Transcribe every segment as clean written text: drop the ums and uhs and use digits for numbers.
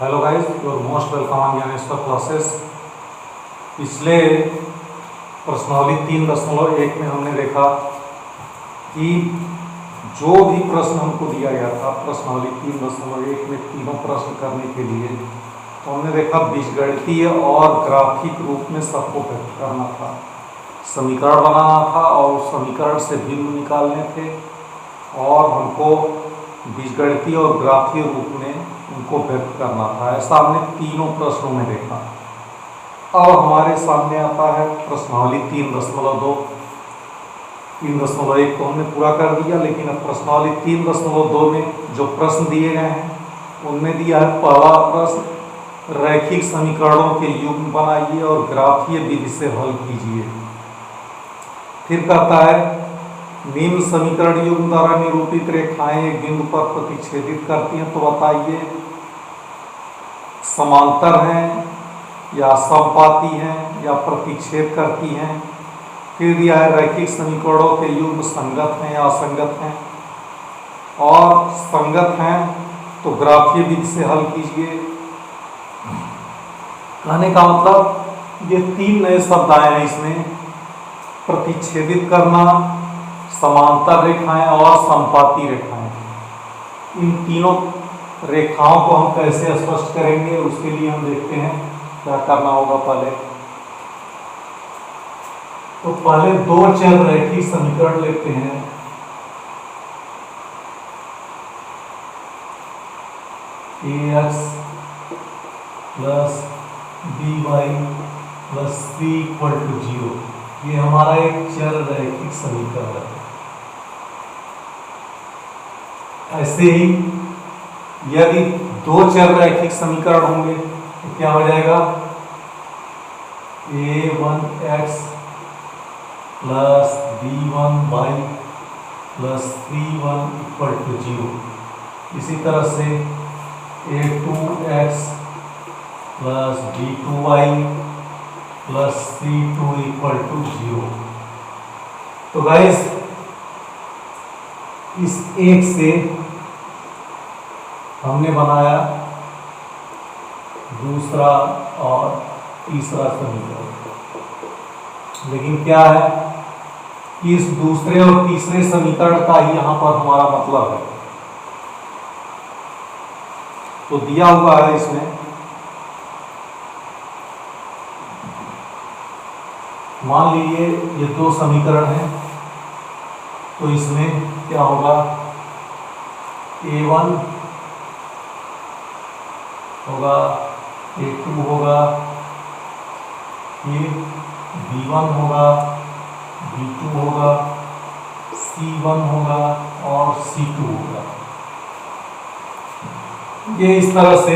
Hello guys, your most welcome on Dnyaneshwar classes. पिछले प्रश्नावली 3.1 में हमने देखा कि जो भी प्रश्न हमको दिया गया था प्रश्नावली 3.1 में तीनों प्रश्न करने के लिए, तो हमने देखा बीजगणितीय और ग्राफिक रूप में सबको व्यक्त करना था, समीकरण बनाना था और उस समीकरण से बिंदु निकालने थे और हमको बीजगणितीय और ग्राफीय रूप में उनको व्यक्त करना था। ऐसा हमने तीनों प्रश्नों में देखा। अब हमारे सामने आता है प्रश्नावली 3.2। 3.1 तो हमने पूरा कर दिया, लेकिन अब प्रश्नावली 3.2 में जो प्रश्न दिए गए हैं उनमें दिया है पहला प्रश्न, रैखिक समीकरणों के युग्म बनाइए और ग्राफीय विधि से हल कीजिए। फिर कहता है निम्न समीकरण युग्म द्वारा निरूपित रेखाएं एक बिंदु पर प्रतिच्छेदित करती हैं, तो बताइए समांतर हैं या समपाती हैं या प्रतिच्छेद करती हैं। फिर दिया है रैखिक समीकरणों के युग्म संगत हैं या असंगत हैं, और संगत हैं तो ग्राफीय विधि से हल कीजिए। कहने का मतलब ये तीन नए शब्द आए हैं इसमें, प्रतिच्छेदित करना, समांतर रेखाएं और समपाती रेखाएं। इन तीनों रेखाओं को हम कैसे स्पष्ट करेंगे, उसके लिए हम देखते हैं क्या करना होगा। पहले दो चर रैखिक समीकरण लेते हैं। ax plus by plus c equal to 0, ये हमारा एक चर रैखिक समीकरण है। ऐसे ही यदि दो चर रैखिक समीकरण होंगे तो क्या हो जाएगा, a1x plus b1y plus c1 equal to 0। इसी तरह से a2x plus b2y plus c2 equal to 0। तो गाइस इस एक से हमने बनाया दूसरा और तीसरा समीकरण, लेकिन क्या है कि इस दूसरे और तीसरे समीकरण का ही यहां पर हमारा मतलब है। तो दिया हुआ है इसमें, मान लीजिए ये दो समीकरण हैं, तो इसमें क्या होगा, a1 होगा, a2 होगा, फिर b1 होगा, b2 होगा, c1 होगा और c2 होगा। ये इस तरह से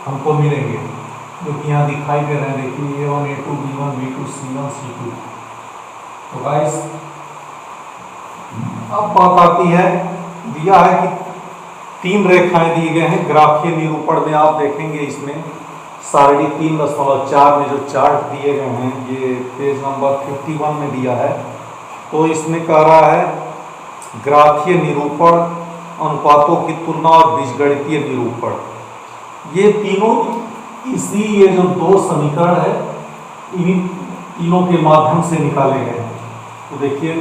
हमको मिलेंगे जो कि यहाँ दिखाई दे रहे हैं। देखिए a1 a2 b1 b2 c1 c2। तो गाइस अब बात आती है, दिया है कि तीन रेखाएं दिए गए हैं ग्राफीय निरूपण में। आप देखेंगे इसमें सारणी 3.4 में जो चार्ट दिए गए हैं, ये पेज नंबर 51 में दिया है। तो इसमें कह रहा है ग्राफीय निरूपण, अनुपातों की तुलना और बीजगणितीय निरूपण। ये तीनों इसी ये जो दो समीकरण है इन्हीं तीनों के माध्यम से निकाले गए हैं। तो देखिए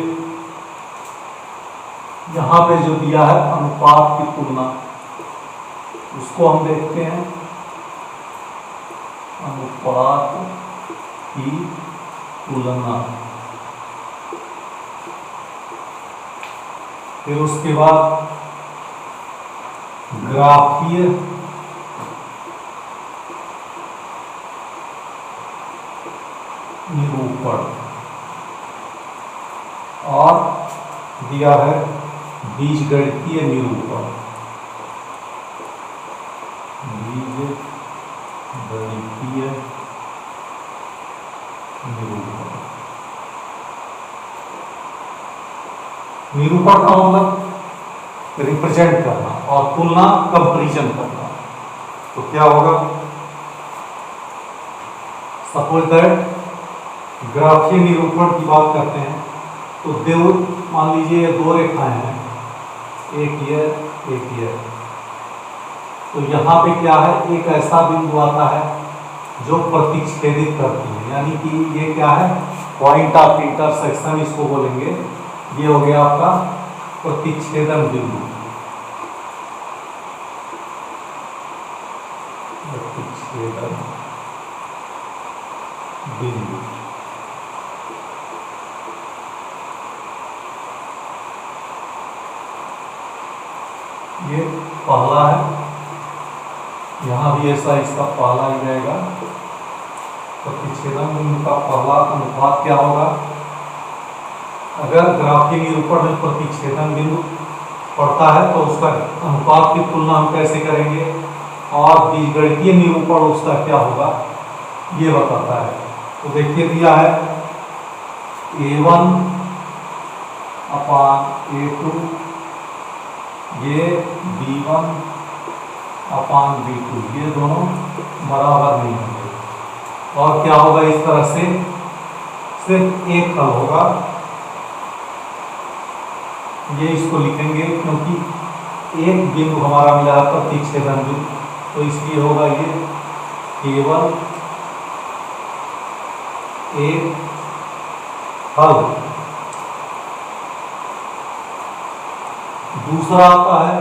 यहाँ पे जो दिया है अनुपात की तुलना, उसको हम देखते हैं। अनुपात की तुलना, फिर उसके बाद ग्राफीय निरूपण, और दिया है बीजगणितीय निरूपण। बीजगणितीय निरूपण, निरूपण का मतलब रिप्रेजेंट करना और तुलना कंपैरिजन करना। तो क्या होगा, सपोज दैट ग्राफीय निरूपण की बात करते हैं तो मान लीजिए ये दो रेखाएं हैं, एक ये एक ये। तो यहाँ पे क्या है, एक ऐसा बिंदु आता है जो प्रतिच्छेदित करती है, यानी कि ये क्या है, पॉइंट ऑफ इंटरसेक्शन इसको बोलेंगे। ये हो गया आपका प्रतिच्छेदन बिंदु। प्रतिच्छेदन बिंदु ये पहला है, यहाँ भी ऐसा इसका पहला ही रहेगा। प्रतिच्छेदन बिंदु का पहला अनुपात क्या होगा, अगर ग्राफीय निरूपण में प्रतिच्छेदन बिंदु पड़ता है तो उसका अनुपात की तुलना हम कैसे करेंगे, और बीजगणितीय निरूपण उसका क्या होगा ये बताता है। तो देखिए दिया है A1 अपान A2, ये B1 अपान B2, ये दोनों बराबर नहीं होंगे, और क्या होगा, इस तरह से सिर्फ एक हल होगा। ये इसको लिखेंगे क्योंकि एक बिंदु हमारा मिला है प्रतिच्छेदन बिंदु, तो इसलिए होगा ये केवल एक हल। दूसरा आता है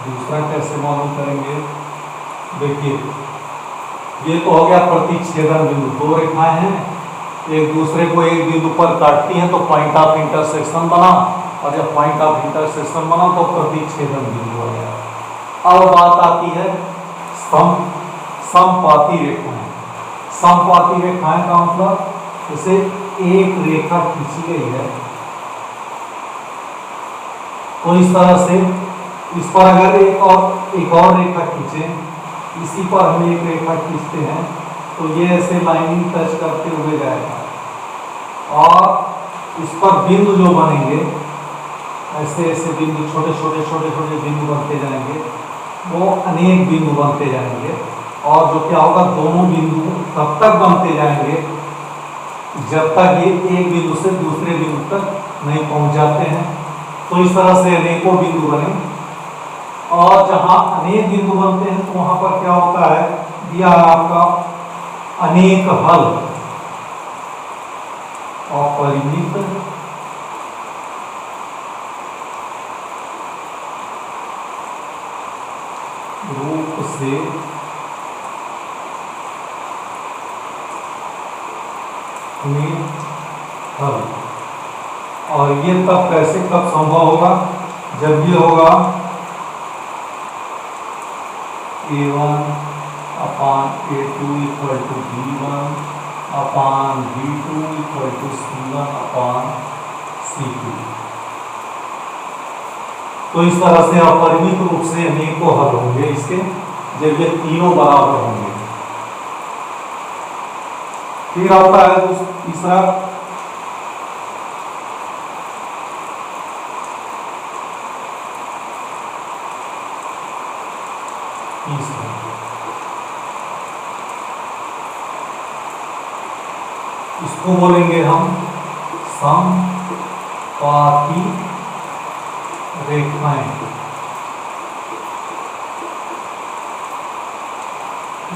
दूसरा कैसे मालूम करेंगे, देखिए ये तो हो गया प्रतिच्छेदन बिंदु, दो रेखाएं हैं एक दूसरे को एक बिंदु पर काटती हैं तो पॉइंट ऑफ इंटरसेक्शन बना, और जब पॉइंट ऑफ इंटरसेक्शन बना तो प्रतिच्छेदन बिंदु हो गया। अब बात आती है समपाती रेखाएं। समपाती रेखाएं का मतलब जैसे एक रेखा खींची गई है तो इस तरह से इस पर अगर एक और रेखा खींचे, इसी पर हम एक रेखा खींचते हैं तो ये ऐसे लाइनिंग टच करते हुए जाएगा, और इस पर बिंदु जो बनेंगे ऐसे ऐसे बिंदु छोटे छोटे बिंदु बनते जाएंगे, वो अनेक बिंदु बनते जाएंगे, और जो क्या होगा, दोनों बिंदु तब तक बनते जाएंगे जब तक ये एक बिंदु से दूसरे बिंदु तक नहीं पहुंच जाते हैं। तो इस तरह से अनेकों बिंदु बने, और जहां अनेक बिंदु बनते हैं तो वहां पर क्या होता है, दिया आपका अनेक हल अपरिमित रूप से हल। और ये तब कैसे कब संभव होगा, जब ये होगा A1 upon A2 equal to B1 upon B2 equal to C1 upon C2। तो इस तरह से अपरिमित रूप से अनेकों हल होंगे इसके, जब ये तीनों बराबर होंगे। फिर आता है तीसरा इसको बोलेंगे हम समपाती रेखाएं।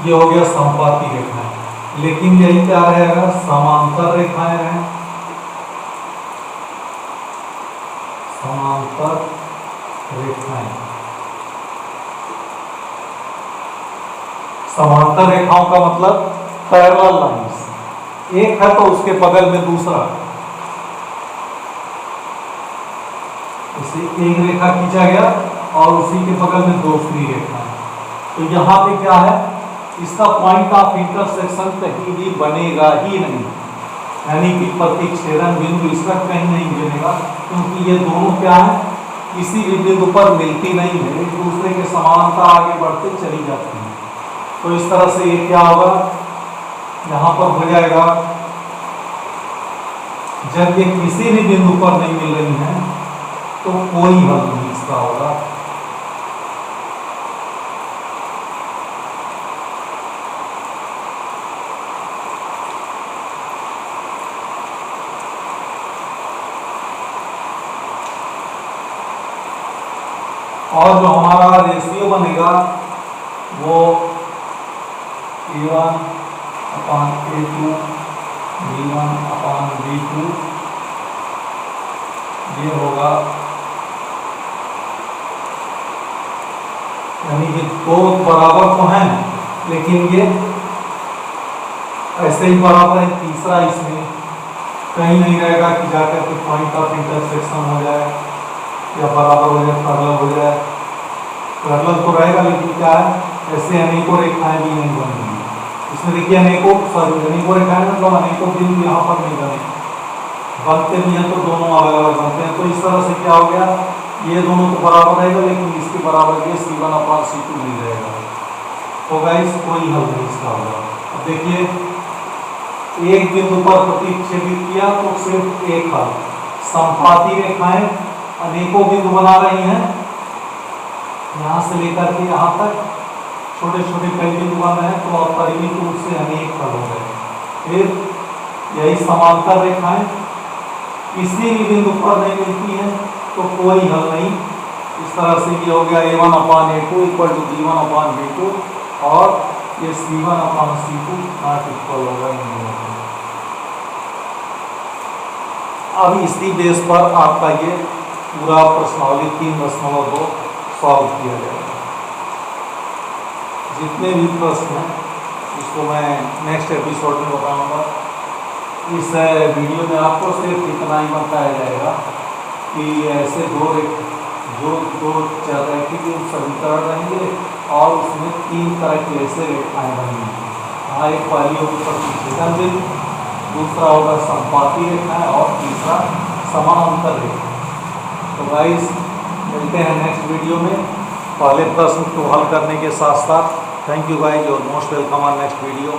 ये हो गया समपाती रेखाएं, लेकिन यही क्या रहेगा, समांतर रेखाएं रहें। समांतर रेखाएं, समांतर रेखाओं का मतलब पैरेलल लाइंस, एक है तो उसके बगल में दूसरा, इसे एक रेखा खींचा गया और उसी के बगल में दूसरी रेखा है। तो यहाँ पे क्या है, इसका पॉइंट ऑफ इंटरसेक्शन कहीं भी बनेगा ही नहीं, यानी कि प्रतिच्छेदन बिंदु इसका कहीं नहीं बनेगा, क्योंकि ये दोनों क्या है, किसी भी बिंदु पर मिलती नहीं है, एक दूसरे के समानांतर आगे बढ़ते चली जाती है। तो इस तरह से ये क्या होगा, यहाँ पर हो जाएगा, जब ये किसी भी बिंदु पर नहीं मिल रही है तो कोई हल नहीं इसका होगा। और जो हमारा रेशियो बनेगा वो A1/A2 B1/B2 ये होगा, यानी कि दो बराबर तो हैं लेकिन ये ऐसे ही बराबर है। तीसरा इसमें कहीं नहीं रहेगा कि जाकर के पॉइंट ऑफ इंटरसेक्शन हो जाए या बराबर हो जाए, पैरेलल हो जाए। पैरेलल तो रहेगा लेकिन क्या है, ऐसे अनेकों रेखाएं भी नहीं बनेंगी। इसमें देखिए अनेकों रेखाएं मतलब अनेकों बिंदु यहाँ पर नहीं बने, बनते भी हैं तो दोनों अलग अलग बनते हैं। तो इस तरह से क्या हो गया, ये दोनों तो बराबर रहेगा लेकिन इसके बराबर ये C1/C2 नहीं रहेगा। तो गाइस कोई हल नहीं इसका होगा। अब देखिए एक बिंदु पर प्रतिच्छेदित किया तो सिर्फ एक हल। संपाती रेखाएं अनेकों बिंदु बना रही हैं, यहाँ से लेकर के यहाँ तक छोटे छोटे कई बिंदु बन रहे हैं, तो परिमित रूप से अनेक हल हो गए। फिर यही समांतर रेखाएं किसी भी बिंदु पर नहीं मिलती है तो कोई हल नहीं। इस तरह से ये हो गया A1/A2 = B1/B2 और ये C1/C2 नॉट इक्वल होगा इन दोनों को। अब इसी बेस पर आपका ये पूरा प्रश्नावली 3.2 सॉल्व किया जाएगा। जितने भी प्रश्न हैं इसको मैं नेक्स्ट एपिसोड में बताऊंगा। इस वीडियो में आपको सिर्फ इतना ही बताया जाएगा कि ऐसे दो चररेखी के समीकरण रहेंगे और उसमें 3 तरह की ऐसे रेखाएं बनेंगी। हाँ, एक पहली होगी प्रतिच्छेदन बिंदु, दूसरा होगा संपाती रेखाएं और तीसरा समानांतर रेखा। तो गाइस मिलते हैं नेक्स्ट वीडियो में पहले प्रश्न को हल करने के साथ साथ। Thank you guys, your most welcome on next video.